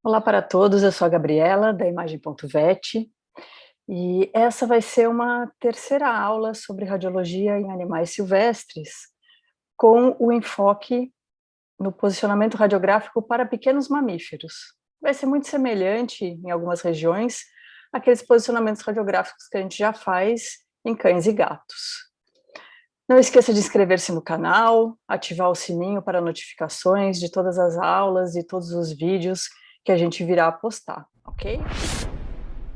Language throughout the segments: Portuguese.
Olá para todos, eu sou a Gabriela, da Imagem.vet, e essa vai ser uma terceira aula sobre radiologia em animais silvestres, com o enfoque no posicionamento radiográfico para pequenos mamíferos. Vai ser muito semelhante, em algumas regiões, àqueles posicionamentos radiográficos que a gente já faz em cães e gatos. Não esqueça de inscrever-se no canal, ativar o sininho para notificações de todas as aulas e todos os vídeos que a gente virá a postar, ok?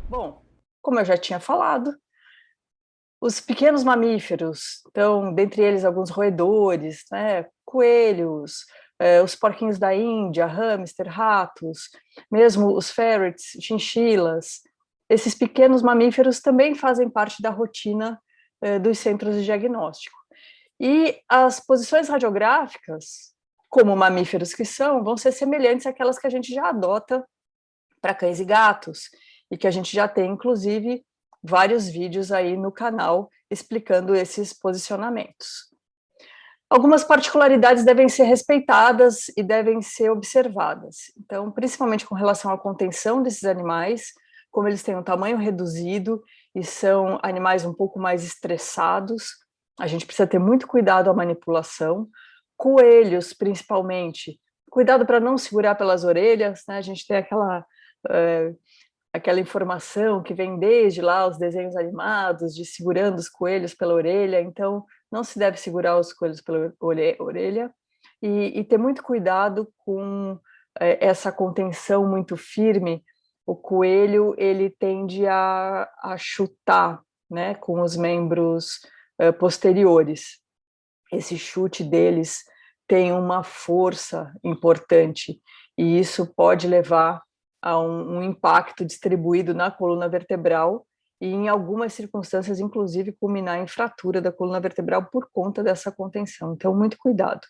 Bom, como eu já tinha falado, os pequenos mamíferos, então, dentre eles alguns roedores, né, coelhos, os porquinhos da Índia, hamster, ratos, mesmo os ferrets, chinchilas, esses pequenos mamíferos também fazem parte da rotina dos centros de diagnóstico. E as posições radiográficas, como mamíferos que são, vão ser semelhantes àquelas que a gente já adota para cães e gatos, e que a gente já tem, inclusive, vários vídeos aí no canal explicando esses posicionamentos. Algumas particularidades devem ser respeitadas e devem ser observadas. Então, principalmente com relação à contenção desses animais, como eles têm um tamanho reduzido e são animais um pouco mais estressados, a gente precisa ter muito cuidado à manipulação. Coelhos, principalmente, cuidado para não segurar pelas orelhas, né? A gente tem eh, aquela informação que vem desde lá os desenhos animados de segurando os coelhos pela orelha, então não se deve segurar os coelhos pela orelha e ter muito cuidado com essa contenção muito firme. O coelho ele tende a chutar, né, com os membros posteriores. Esse chute deles tem uma força importante e isso pode levar a um impacto distribuído na coluna vertebral e, em algumas circunstâncias, inclusive, culminar em fratura da coluna vertebral por conta dessa contenção. Então, muito cuidado.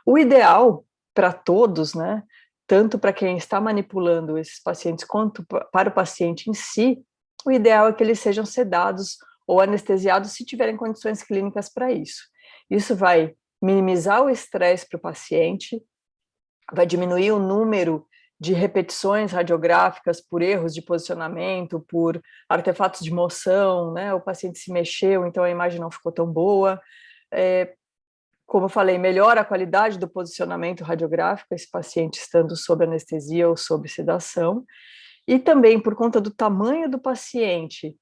O ideal para todos, né, tanto para quem está manipulando esses pacientes quanto para o paciente em si, o ideal é que eles sejam sedados ou anestesiados se tiverem condições clínicas para isso. Isso vai minimizar o estresse para o paciente, vai diminuir o número de repetições radiográficas por erros de posicionamento, por artefatos de moção, né? O paciente se mexeu, então a imagem não ficou tão boa. Como eu falei, melhora a qualidade do posicionamento radiográfico, esse paciente estando sob anestesia ou sob sedação, e também por conta do tamanho do paciente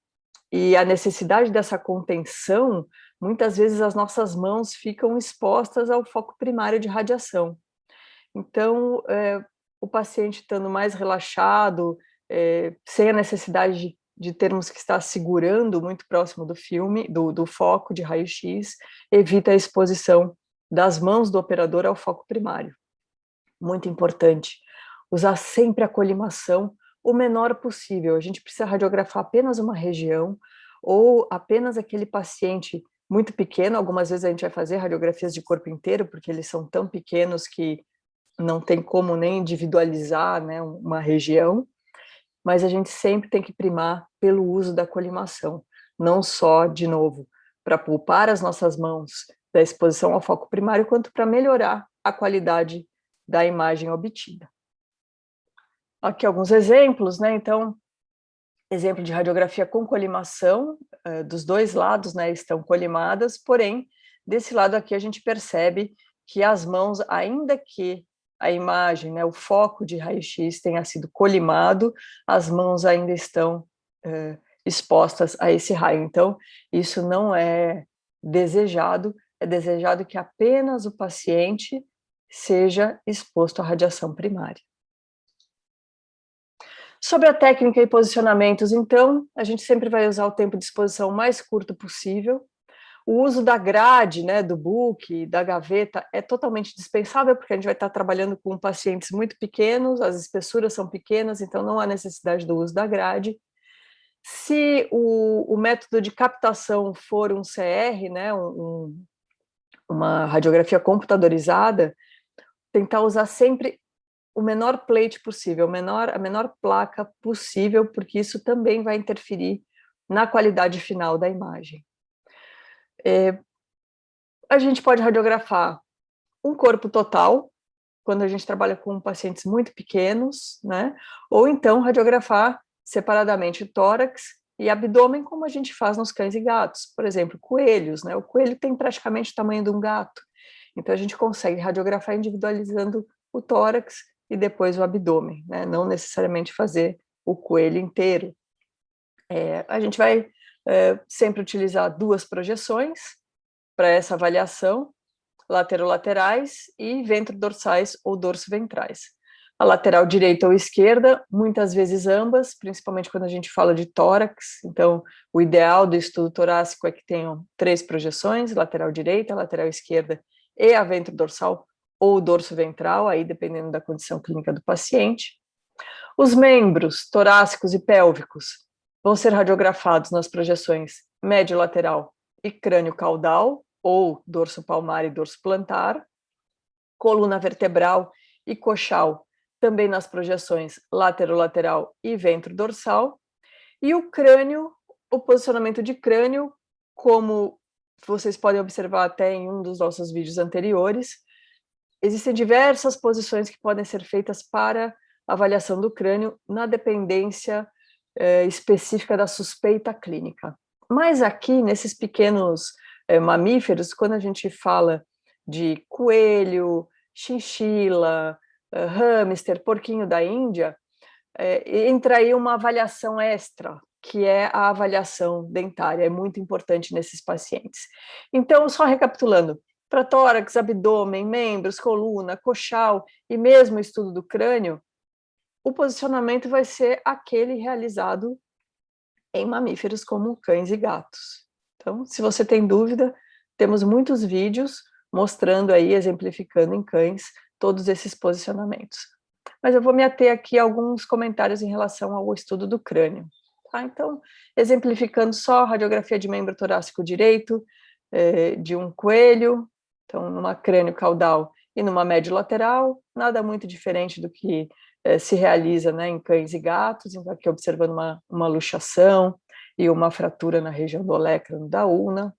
e a necessidade dessa contenção, muitas vezes as nossas mãos ficam expostas ao foco primário de radiação. Então, o paciente estando mais relaxado, sem a necessidade de termos que estar segurando muito próximo do filme, do foco de raio-x, evita a exposição das mãos do operador ao foco primário. Muito importante, usar sempre a colimação o menor possível. A gente precisa radiografar apenas uma região ou apenas aquele paciente muito pequeno. Algumas vezes a gente vai fazer radiografias de corpo inteiro, porque eles são tão pequenos que não tem como nem individualizar, né, uma região, mas a gente sempre tem que primar pelo uso da colimação, não só, de novo, para poupar as nossas mãos da exposição ao foco primário, quanto para melhorar a qualidade da imagem obtida. Aqui alguns exemplos, né? Então, exemplo de radiografia com colimação, dos dois lados, né, estão colimadas, porém, desse lado aqui a gente percebe que as mãos, ainda que a imagem, né, o foco de raio-x tenha sido colimado, as mãos ainda estão expostas a esse raio. Então, isso não é desejado, é desejado que apenas o paciente seja exposto à radiação primária. Sobre a técnica e posicionamentos, então, a gente sempre vai usar o tempo de exposição mais curto possível. O uso da grade, né, do book, da gaveta, é totalmente dispensável, porque a gente vai estar trabalhando com pacientes muito pequenos, as espessuras são pequenas, então não há necessidade do uso da grade. Se o método de captação for um CR, né, uma radiografia computadorizada, tentar usar sempre o menor plate possível, a menor placa possível, porque isso também vai interferir na qualidade final da imagem. A gente pode radiografar um corpo total, quando a gente trabalha com pacientes muito pequenos, né? Ou então radiografar separadamente tórax e abdômen, como a gente faz nos cães e gatos. Por exemplo, coelhos, né? O coelho tem praticamente o tamanho de um gato. Então a gente consegue radiografar individualizando o tórax e depois o abdômen, né? Não necessariamente fazer o coelho inteiro. A gente vai sempre utilizar 2 projeções para essa avaliação, laterolaterais e ventrodorsais ou dorso-ventrais. A lateral direita ou esquerda, muitas vezes ambas, principalmente quando a gente fala de tórax. Então, o ideal do estudo torácico é que tenham 3 projeções, lateral direita, lateral esquerda e a ventrodorsal ou dorso ventral, aí dependendo da condição clínica do paciente. Os membros torácicos e pélvicos vão ser radiografados nas projeções médio-lateral e crânio-caudal, ou dorso palmar e dorso plantar, coluna vertebral e coxal, também nas projeções laterolateral e ventrodorsal, e o crânio, o posicionamento de crânio, como vocês podem observar até em um dos nossos vídeos anteriores, existem diversas posições que podem ser feitas para avaliação do crânio na dependência específica da suspeita clínica. Mas aqui, nesses pequenos mamíferos, quando a gente fala de coelho, chinchila, hamster, porquinho da Índia, entra aí uma avaliação extra, que é a avaliação dentária, é muito importante nesses pacientes. Então, só recapitulando, para tórax, abdômen, membros, coluna, coxal e mesmo o estudo do crânio, o posicionamento vai ser aquele realizado em mamíferos como cães e gatos. Então, se você tem dúvida, temos muitos vídeos mostrando aí, exemplificando em cães, todos esses posicionamentos. Mas eu vou me ater aqui a alguns comentários em relação ao estudo do crânio. Tá? Então, exemplificando só a radiografia de membro torácico direito, de um coelho, então numa crânio caudal e numa médio lateral, nada muito diferente do que se realiza, né, em cães e gatos. Então aqui observando uma luxação e uma fratura na região do olecrano da ulna.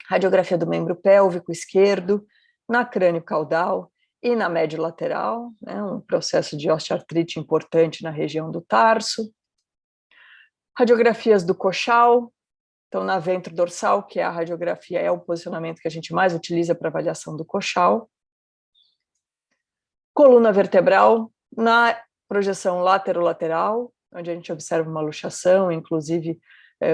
Radiografia do membro pélvico esquerdo, na crânio caudal e na médio lateral, né, um processo de osteoartrite importante na região do tarso. Radiografias do coxal, então na ventrodorsal, que é a radiografia, é o posicionamento que a gente mais utiliza para avaliação do coxal. Coluna vertebral, na projeção laterolateral, onde a gente observa uma luxação, inclusive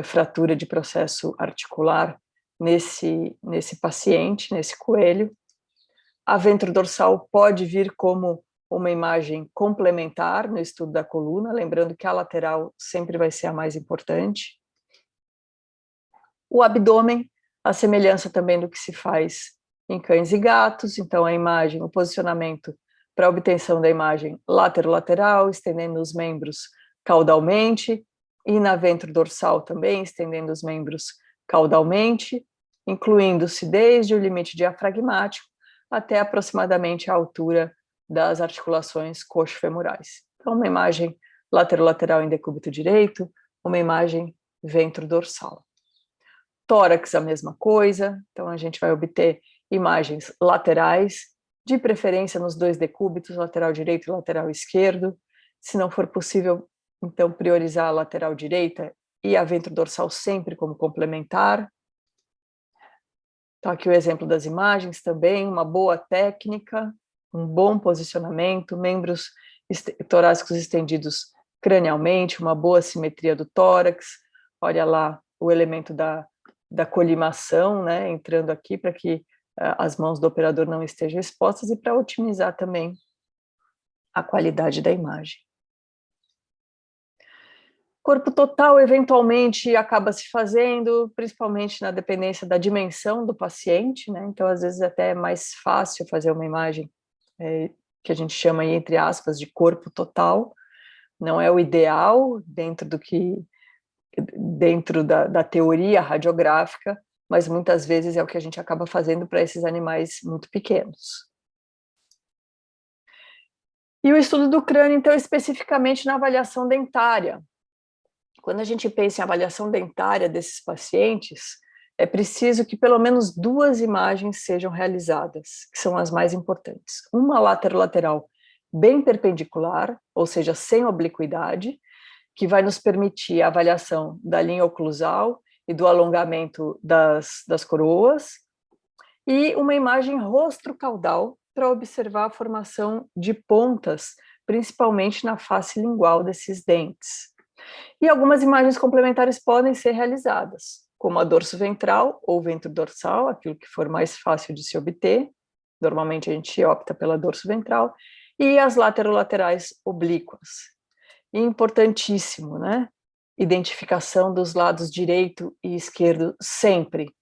fratura de processo articular nesse paciente, nesse coelho. A ventrodorsal pode vir como uma imagem complementar no estudo da coluna, lembrando que a lateral sempre vai ser a mais importante. O abdômen, a semelhança também do que se faz em cães e gatos, então a imagem, o posicionamento para a obtenção da imagem laterolateral, estendendo os membros caudalmente, e na ventrodorsal também, estendendo os membros caudalmente, incluindo-se desde o limite diafragmático até aproximadamente a altura das articulações coxo-femorais. Então, uma imagem laterolateral em decúbito direito, uma imagem ventrodorsal. Tórax, a mesma coisa, então a gente vai obter imagens laterais, de preferência nos 2 decúbitos, lateral direito e lateral esquerdo. Se não for possível, então priorizar a lateral direita e a ventrodorsal sempre como complementar. Então aqui o exemplo das imagens também, uma boa técnica, um bom posicionamento, membros torácicos estendidos cranialmente, uma boa simetria do tórax, olha lá o elemento da colimação, né, entrando aqui para que as mãos do operador não estejam expostas e para otimizar também a qualidade da imagem. Corpo total, eventualmente, acaba se fazendo, principalmente na dependência da dimensão do paciente, né? Então, às vezes, até é mais fácil fazer uma imagem que a gente chama, aí, entre aspas, de corpo total. Não é o ideal dentro da teoria radiográfica, mas muitas vezes é o que a gente acaba fazendo para esses animais muito pequenos. E o estudo do crânio, então, especificamente na avaliação dentária. Quando a gente pensa em avaliação dentária desses pacientes, é preciso que pelo menos 2 imagens sejam realizadas, que são as mais importantes. Uma lateral bem perpendicular, ou seja, sem obliquidade, que vai nos permitir a avaliação da linha oclusal e do alongamento das coroas, e uma imagem rostro-caudal para observar a formação de pontas, principalmente na face lingual desses dentes. E algumas imagens complementares podem ser realizadas, como a dorso ventral ou ventro dorsal, aquilo que for mais fácil de se obter. Normalmente a gente opta pela dorso ventral, e as laterolaterais oblíquas. E importantíssimo, né? Identificação dos lados direito e esquerdo sempre,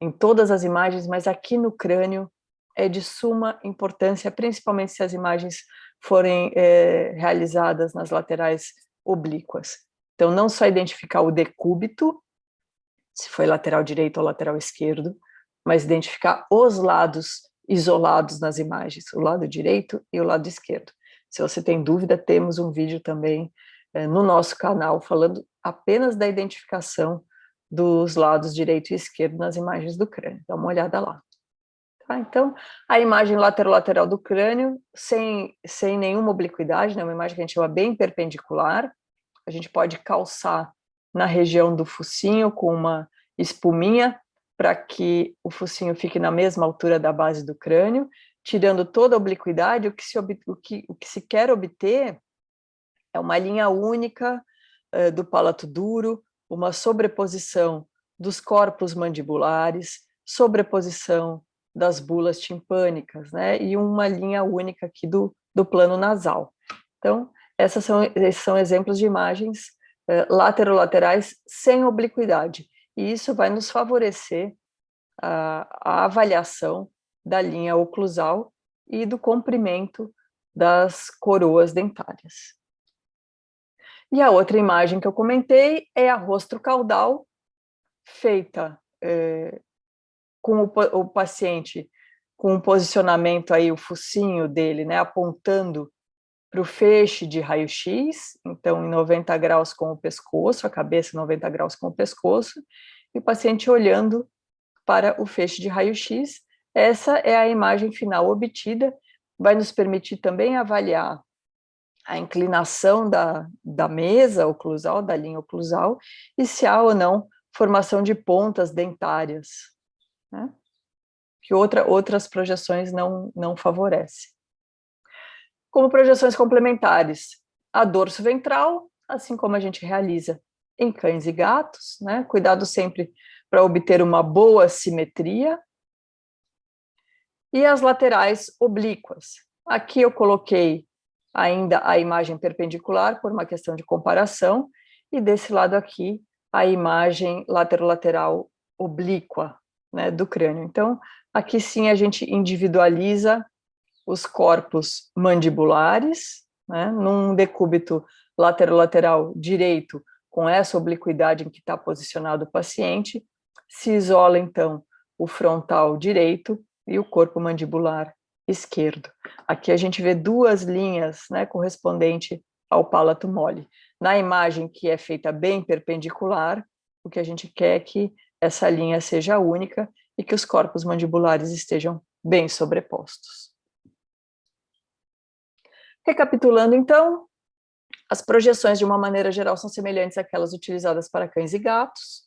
em todas as imagens, mas aqui no crânio é de suma importância, principalmente se as imagens forem realizadas nas laterais oblíquas. Então, não só identificar o decúbito, se foi lateral direito ou lateral esquerdo, mas identificar os lados isolados nas imagens, o lado direito e o lado esquerdo. Se você tem dúvida, temos um vídeo também no nosso canal falando apenas da identificação dos lados direito e esquerdo nas imagens do crânio. Dá uma olhada lá. Tá? Então, a imagem lateral do crânio, sem nenhuma obliquidade, né? Uma imagem que a gente chama bem perpendicular. A gente pode calçar na região do focinho com uma espuminha para que o focinho fique na mesma altura da base do crânio, tirando toda a obliquidade. O que se quer obter é uma linha única do palato duro, uma sobreposição dos corpos mandibulares, sobreposição das bulas timpânicas, né, e uma linha única aqui do plano nasal. Então, esses são exemplos de imagens laterolaterais sem obliquidade, e isso vai nos favorecer a avaliação da linha oclusal e do comprimento das coroas dentárias. E a outra imagem que eu comentei é a rostro-caudal, feita com o paciente com um posicionamento aí, o focinho dele, né, apontando para o feixe de raio-x, então em 90 graus com o pescoço, a cabeça 90 graus com o pescoço, e o paciente olhando para o feixe de raio-x. Essa é a imagem final obtida, vai nos permitir também avaliar a inclinação da mesa oclusal, da linha oclusal, e se há ou não formação de pontas dentárias, né? Que outras projeções não favorecem. Como projeções complementares, a dorso ventral, assim como a gente realiza em cães e gatos, né? Cuidado sempre para obter uma boa simetria. E as laterais oblíquas. Aqui eu coloquei ainda a imagem perpendicular por uma questão de comparação, e desse lado aqui a imagem lateral oblíqua, né, do crânio. Então, aqui sim a gente individualiza os corpos mandibulares, né, num decúbito lateral direito, com essa obliquidade em que está posicionado o paciente, se isola então o frontal direito e o corpo mandibular esquerdo. Aqui a gente vê 2 linhas, né, correspondente ao palato mole. Na imagem que é feita bem perpendicular, o que a gente quer é que essa linha seja única e que os corpos mandibulares estejam bem sobrepostos. Recapitulando, então, as projeções, de uma maneira geral, são semelhantes àquelas utilizadas para cães e gatos,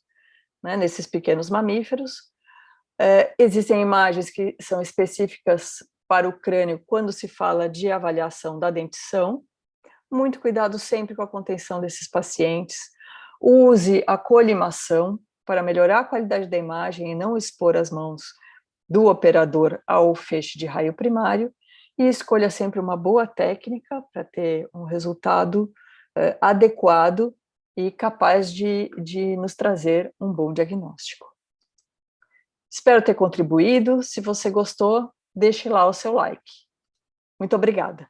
né, nesses pequenos mamíferos. Existem imagens que são específicas para o crânio quando se fala de avaliação da dentição. Muito cuidado sempre com a contenção desses pacientes. Use a colimação para melhorar a qualidade da imagem e não expor as mãos do operador ao feixe de raio primário. E escolha sempre uma boa técnica para ter um resultado adequado e capaz de nos trazer um bom diagnóstico. Espero ter contribuído. Se você gostou, deixe lá o seu like. Muito obrigada.